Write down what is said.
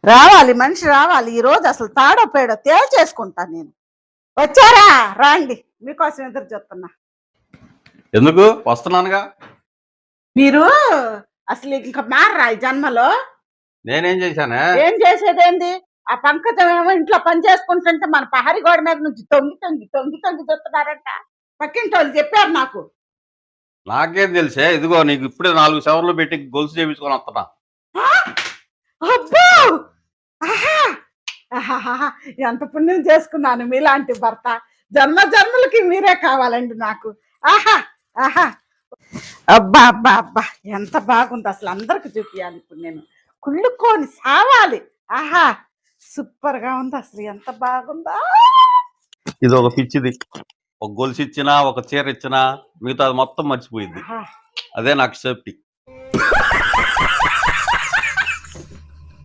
రావాలి, మనిషి రావాలి. ఈ రోజు అసలు తాడో పేడో తేల్చేసుకుంటాను నేను. వచ్చారా? రాండి, మీకోసం ఎదురు చూస్తున్నా. ఎందుకు వస్తున్నానుగా. మీరు అసలు ఇంకా మారరా ఈ జన్మలో? నేనేం చేశానే? ఏం చేసేదేంది? ఆ పంకజం ఏమో ఇంట్లో పని చేసుకుంటుంటే మన పహారి గోడ మీద నుంచి తొంగి తొంగి తొంగి తొంగి చూస్తున్నారంట. పక్కింటి వాళ్ళు చెప్పారు నాకు. నాకేం తెలిసే? ఇదిగో నీకు ఇప్పుడే 4 సవర్లు పెట్టి గొలుసు చేయించుకొని వస్తున్నా. ఆ! అబ్బో! ఆహా! ఆహాహాహా! ఎంత పుణ్యం చేసుకున్నాను మీలాంటి భర్త. జన్మ జన్మలకి మీరే కావాలండి నాకు. ఆహా! ఆహా! అబ్బా అబ్బా అబ్బా! ఎంత బాగుంది అసలు. అందరికి చూపియాలి ఇప్పుడు నేను. కుళ్ళుకొని సావాలి. ఆహా! సూపర్ గా ఉంది అసలు. ఎంత బాగుందా! ఇది ఒక పిచ్చిది. ఒక గొలుసు ఇచ్చినా, ఒక చీర ఇచ్చినా మిగతా మొత్తం మర్చిపోయింది. ఆహా! అదే నాకు సేఫ్టీ.